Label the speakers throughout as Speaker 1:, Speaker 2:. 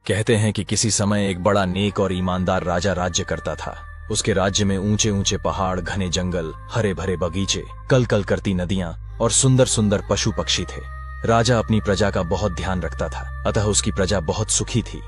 Speaker 1: कहते हैं कि किसी समय एक बड़ा नेक और ईमानदार राजा राज्य करता था। उसके राज्य में ऊंचे ऊंचे पहाड़, घने जंगल, हरे भरे बगीचे, कल कल करती नदियां और सुंदर सुंदर पशु पक्षी थे। राजा अपनी प्रजा का बहुत ध्यान रखता था, अतः उसकी प्रजा बहुत सुखी थी।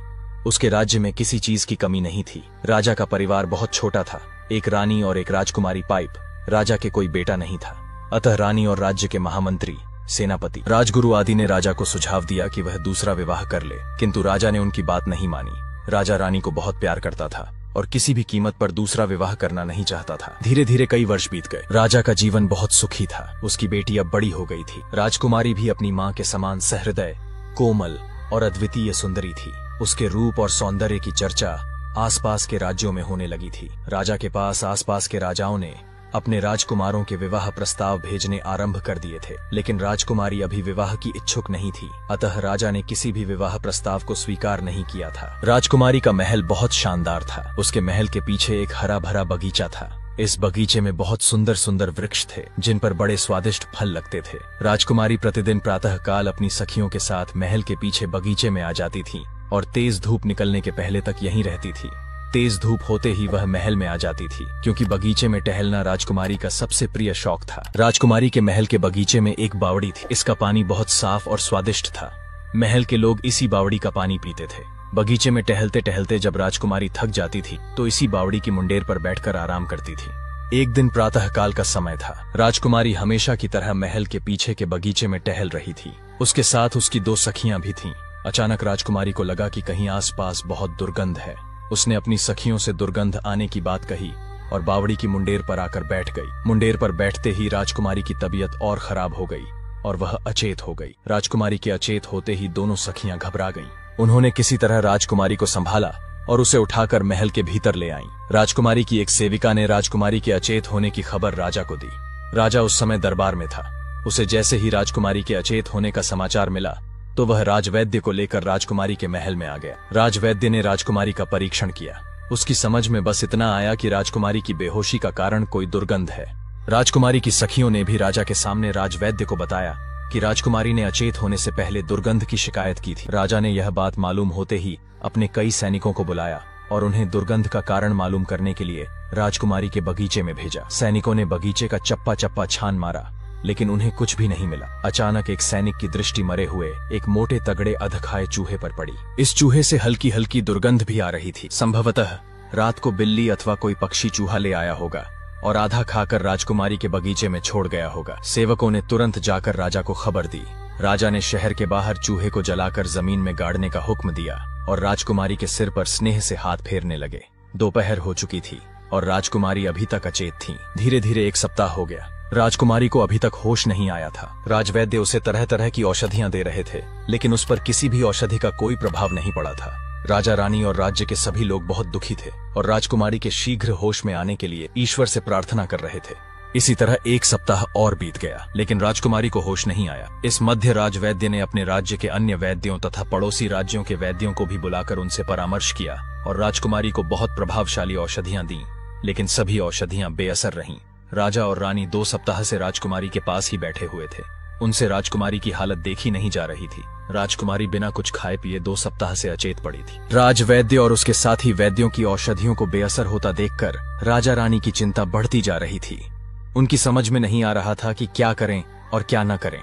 Speaker 1: उसके राज्य में किसी चीज की कमी नहीं थी। राजा का परिवार बहुत छोटा था, एक रानी और एक राजकुमारी पाइप। राजा के कोई बेटा नहीं था, अतः रानी और राज्य के महामंत्री, सेनापति, राजगुरु आदि ने राजा को सुझाव दिया कि वह दूसरा विवाह कर ले, किंतु राजा ने उनकी बात नहीं मानी। राजा रानी को बहुत प्यार करता था और किसी भी कीमत पर दूसरा विवाह करना नहीं चाहता था। धीरे धीरे कई वर्ष बीत गए। राजा का जीवन बहुत सुखी था। उसकी बेटी अब बड़ी हो गई थी। राजकुमारी भी अपनी माँ के समान सहृदय, कोमल और अद्वितीय सुंदरी थी। उसके रूप और सौंदर्य की चर्चा आसपास के राज्यों में होने लगी थी। राजा के पास आसपास के राजाओं ने अपने राजकुमारों के विवाह प्रस्ताव भेजने आरंभ कर दिए थे, लेकिन राजकुमारी अभी विवाह की इच्छुक नहीं थी, अतः राजा ने किसी भी विवाह प्रस्ताव को स्वीकार नहीं किया था। राजकुमारी का महल बहुत शानदार था। उसके महल के पीछे एक हरा भरा बगीचा था। इस बगीचे में बहुत सुंदर सुंदर वृक्ष थे, जिन पर बड़े स्वादिष्ट फल लगते थे। राजकुमारी प्रतिदिन प्रातः काल अपनी सखियों के साथ महल के पीछे बगीचे में आ जाती थी और तेज धूप निकलने के पहले तक यहीं रहती थी। तेज धूप होते ही वह महल में आ जाती थी, क्योंकि बगीचे में टहलना राजकुमारी का सबसे प्रिय शौक था। राजकुमारी के महल के बगीचे में एक बावड़ी थी। इसका पानी बहुत साफ और स्वादिष्ट था। महल के लोग इसी बावड़ी का पानी पीते थे। बगीचे में टहलते टहलते जब राजकुमारी थक जाती थी तो इसी बावड़ी की मुंडेर पर बैठकर आराम करती थी। एक दिन प्रातः काल का समय था। राजकुमारी हमेशा की तरह महल के पीछे के बगीचे में टहल रही थी। उसके साथ उसकी दो सखियां भी थीं। अचानक राजकुमारी को लगा कि कहीं आसपास बहुत दुर्गंध है। उसने अपनी सखियों से दुर्गंध आने की बात कही और बावड़ी की मुंडेर पर आकर बैठ गई। मुंडेर पर बैठते ही राजकुमारी की तबीयत और खराब हो गई और वह अचेत हो गई। राजकुमारी के अचेत होते ही दोनों सखियां घबरा गईं। उन्होंने किसी तरह राजकुमारी को संभाला और उसे उठाकर महल के भीतर ले आईं। राजकुमारी की एक सेविका ने राजकुमारी के अचेत होने की खबर राजा को दी। राजा उस समय दरबार में था। उसे जैसे ही राजकुमारी के अचेत होने का समाचार मिला तो वह राजवैद्य को लेकर राजकुमारी के महल में आ गया। राजवैद्य ने राजकुमारी का परीक्षण किया। उसकी समझ में बस इतना आया कि राजकुमारी की बेहोशी का कारण कोई दुर्गंध है। राजकुमारी की सखियों ने भी राजा के सामने राजवैद्य को बताया कि राजकुमारी ने अचेत होने से पहले दुर्गंध की शिकायत की थी। राजा ने यह बात मालूम होते ही अपने कई सैनिकों को बुलाया और उन्हें दुर्गंध का कारण मालूम करने के लिए राजकुमारी के बगीचे में भेजा। सैनिकों ने बगीचे का चप्पा चप्पा छान मारा, लेकिन उन्हें कुछ भी नहीं मिला। अचानक एक सैनिक की दृष्टि मरे हुए एक मोटे तगड़े अधखाए चूहे पर पड़ी। इस चूहे से हल्की हल्की दुर्गंध भी आ रही थी। संभवतः रात को बिल्ली अथवा कोई पक्षी चूहा ले आया होगा और आधा खाकर राजकुमारी के बगीचे में छोड़ गया होगा। सेवकों ने तुरंत जाकर राजा को खबर दी। राजा ने शहर के बाहर चूहे को जलाकर जमीन में गाड़ने का हुक्म दिया और राजकुमारी के सिर पर स्नेह से हाथ फेरने लगे। दोपहर हो चुकी थी और राजकुमारी अभी तक अचेत थी। धीरे धीरे एक सप्ताह हो गया। राजकुमारी को अभी तक होश नहीं आया था। राजवैद्य उसे तरह तरह की औषधियां दे रहे थे, लेकिन उस पर किसी भी औषधि का कोई प्रभाव नहीं पड़ा था। राजा रानी और राज्य के सभी लोग बहुत दुखी थे और राजकुमारी के शीघ्र होश में आने के लिए ईश्वर से प्रार्थना कर रहे थे। इसी तरह एक सप्ताह और बीत गया, लेकिन राजकुमारी को होश नहीं आया। इस मध्य राजवैद्य ने अपने राज्य के अन्य वैद्यों तथा पड़ोसी राज्यों के वैद्यों को भी बुलाकर उनसे परामर्श किया और राजकुमारी को बहुत प्रभावशाली औषधियां दी, लेकिन सभी औषधियां बेअसर रहीं। राजा और रानी 2 सप्ताह से राजकुमारी के पास ही बैठे हुए थे। उनसे राजकुमारी की हालत देखी नहीं जा रही थी। राजकुमारी बिना कुछ खाए पिए 2 सप्ताह से अचेत पड़ी थी। राजवैद्य और उसके साथी वैद्यों की औषधियों को बेअसर होता देखकर राजा रानी की चिंता बढ़ती जा रही थी। उनकी समझ में नहीं आ रहा था कि क्या करें और क्या न करें।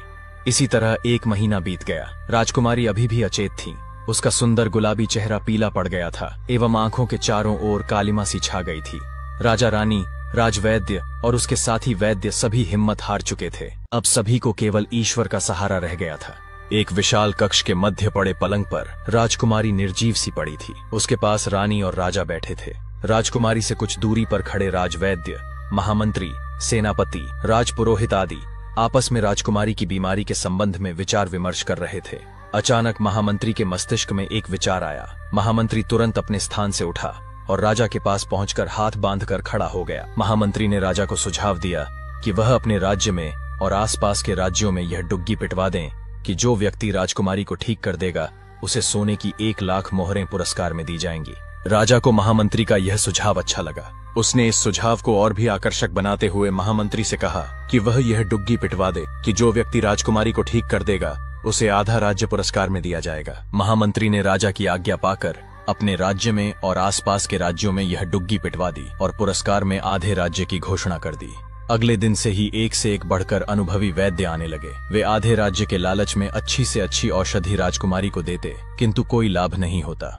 Speaker 1: इसी तरह 1 महीना बीत गया। राजकुमारी अभी भी अचेत थी। उसका सुंदर गुलाबी चेहरा पीला पड़ गया था एवं आंखों के चारों ओर कालिमा सी छा गई थी। राजा रानी, राजवैद्य और उसके साथी वैद्य सभी हिम्मत हार चुके थे। अब सभी को केवल ईश्वर का सहारा रह गया था। एक विशाल कक्ष के मध्य पड़े पलंग पर राजकुमारी निर्जीव सी पड़ी थी। उसके पास रानी और राजा बैठे थे। राजकुमारी से कुछ दूरी पर खड़े राजवैद्य, महामंत्री, सेनापति, राजपुरोहित आदि आपस में राजकुमारी की बीमारी के संबंध में विचार विमर्श कर रहे थे। अचानक महामंत्री के मस्तिष्क में एक विचार आया। महामंत्री तुरंत अपने स्थान से उठा और राजा के पास पहुंचकर हाथ बांधकर खड़ा हो गया। महामंत्री ने राजा को सुझाव दिया कि वह अपने राज्य में और आसपास के राज्यों में यह डुग्गी पिटवा दें कि जो व्यक्ति राजकुमारी को ठीक कर देगा उसे सोने की 1 लाख मोहरें पुरस्कार में दी जाएंगी। राजा को महामंत्री का यह सुझाव अच्छा लगा। उसने इस सुझाव को और भी आकर्षक बनाते हुए महामंत्री से कहा कि वह यह डुग्गी पिटवा दे कि जो व्यक्ति राजकुमारी को ठीक कर देगा उसे आधा राज्य पुरस्कार में दिया जाएगा। महामंत्री ने राजा की आज्ञा पाकर अपने राज्य में और आसपास के राज्यों में यह डुग्गी पिटवा दी और पुरस्कार में आधे राज्य की घोषणा कर दी। अगले दिन से ही एक से एक बढ़कर अनुभवी वैद्य आने लगे। वे आधे राज्य के लालच में अच्छी से अच्छी औषधि राजकुमारी को देते, किंतु कोई लाभ नहीं होता।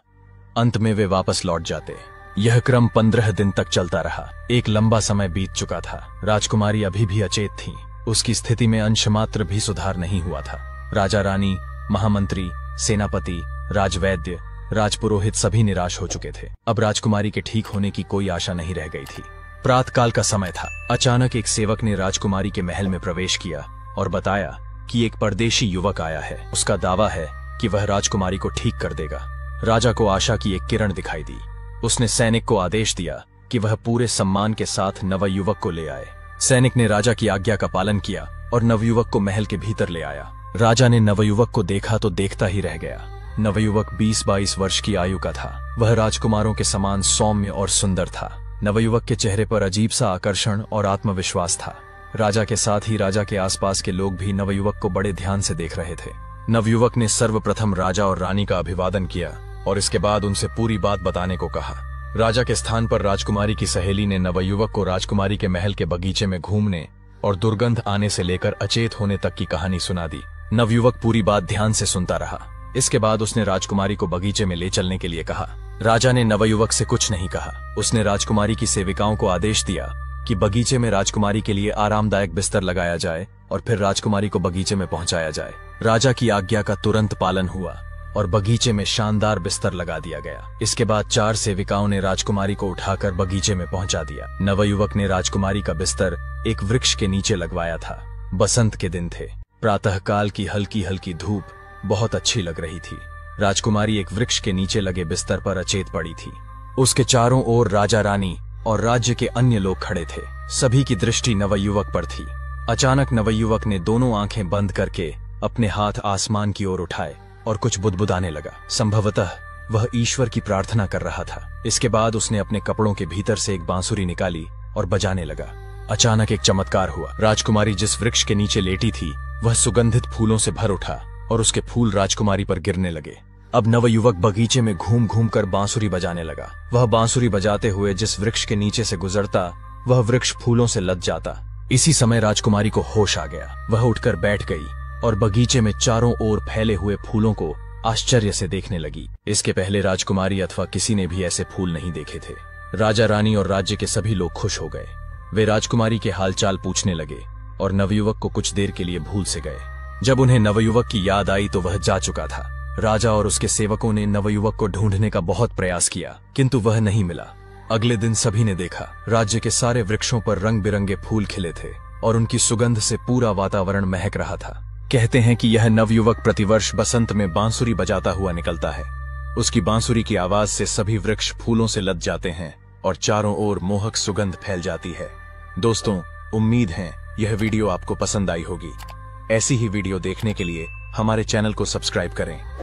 Speaker 1: अंत में वे वापस लौट जाते। यह क्रम 15 दिन तक चलता रहा। एक लंबा समय बीत चुका था। राजकुमारी अभी भी अचेत थी। उसकी स्थिति में अंश मात्र भी सुधार नहीं हुआ था। राजा रानी, महामंत्री, सेनापति, राजवैद्य, राजपुरोहित सभी निराश हो चुके थे। अब राजकुमारी के ठीक होने की कोई आशा नहीं रह गई थी। प्रातःकाल का समय था। अचानक एक सेवक ने राजकुमारी के महल में प्रवेश किया और बताया कि एक परदेशी युवक आया है। उसका दावा है कि वह राजकुमारी को ठीक कर देगा। राजा को आशा की एक किरण दिखाई दी। उसने सैनिक को आदेश दिया कि वह पूरे सम्मान के साथ नवयुवक को ले आए। सैनिक ने राजा की आज्ञा का पालन किया और नवयुवक को महल के भीतर ले आया। राजा ने नवयुवक को देखा तो देखता ही रह गया। नवयुवक 20-22 वर्ष की आयु का था। वह राजकुमारों के समान सौम्य और सुंदर था। नवयुवक के चेहरे पर अजीब सा आकर्षण और आत्मविश्वास था। राजा के साथ ही राजा के आसपास के लोग भी नवयुवक को बड़े ध्यान से देख रहे थे। नवयुवक ने सर्वप्रथम राजा और रानी का अभिवादन किया और इसके बाद उनसे पूरी बात बताने को कहा। राजा के स्थान पर राजकुमारी की सहेली ने नवयुवक को राजकुमारी के महल के बगीचे में घूमने और दुर्गंध आने से लेकर अचेत होने तक की कहानी सुना दी। नवयुवक पूरी बात ध्यान से सुनता रहा। इसके बाद उसने राजकुमारी को बगीचे में ले चलने के लिए कहा। राजा ने नवयुवक से कुछ नहीं कहा। उसने राजकुमारी की सेविकाओं को आदेश दिया कि बगीचे में राजकुमारी के लिए आरामदायक बिस्तर लगाया जाए और फिर राजकुमारी को बगीचे में पहुंचाया जाए। राजा की आज्ञा का तुरंत पालन हुआ और बगीचे में शानदार बिस्तर लगा दिया गया। इसके बाद 4 सेविकाओं ने राजकुमारी को उठाकर बगीचे में पहुंचा दिया। नवयुवक ने राजकुमारी का बिस्तर एक वृक्ष के नीचे लगवाया था। बसंत के दिन थे। प्रातःकाल की हल्की हल्की धूप बहुत अच्छी लग रही थी। राजकुमारी एक वृक्ष के नीचे लगे बिस्तर पर अचेत पड़ी थी। उसके चारों ओर राजा रानी और राज्य के अन्य लोग खड़े थे। सभी की दृष्टि नवयुवक पर थी। अचानक नवयुवक ने दोनों आंखें बंद करके अपने हाथ आसमान की ओर उठाए और कुछ बुदबुदाने लगा। संभवतः वह ईश्वर की प्रार्थना कर रहा था। इसके बाद उसने अपने कपड़ों के भीतर से एक बांसुरी निकाली और बजाने लगा। अचानक एक चमत्कार हुआ। राजकुमारी जिस वृक्ष के नीचे लेटी थी वह सुगंधित फूलों से भर उठा और उसके फूल राजकुमारी पर गिरने लगे। अब नवयुवक बगीचे में घूम घूम कर बांसुरी बजाने लगा। वह बांसुरी बजाते हुए जिस वृक्ष के नीचे से गुजरता वह वृक्ष फूलों से लद जाता। इसी समय राजकुमारी को होश आ गया। वह उठकर बैठ गई और बगीचे में चारों ओर फैले हुए फूलों को आश्चर्य से देखने लगी। इसके पहले राजकुमारी अथवा किसी ने भी ऐसे फूल नहीं देखे थे। राजा रानी और राज्य के सभी लोग खुश हो गए। वे राजकुमारी के हालचाल पूछने लगे और नवयुवक को कुछ देर के लिए भूल से गए। जब उन्हें नवयुवक की याद आई तो वह जा चुका था। राजा और उसके सेवकों ने नवयुवक को ढूंढने का बहुत प्रयास किया, किंतु वह नहीं मिला। अगले दिन सभी ने देखा राज्य के सारे वृक्षों पर रंग बिरंगे फूल खिले थे और उनकी सुगंध से पूरा वातावरण महक रहा था। कहते हैं कि यह नवयुवक प्रतिवर्ष बसंत में बांसुरी बजाता हुआ निकलता है। उसकी बांसुरी की आवाज से सभी वृक्ष फूलों से लद जाते हैं और चारों ओर मोहक सुगंध फैल जाती है। दोस्तों, उम्मीद है यह वीडियो आपको पसंद आई होगी। ऐसी ही वीडियो देखने के लिए हमारे चैनल को सब्सक्राइब करें।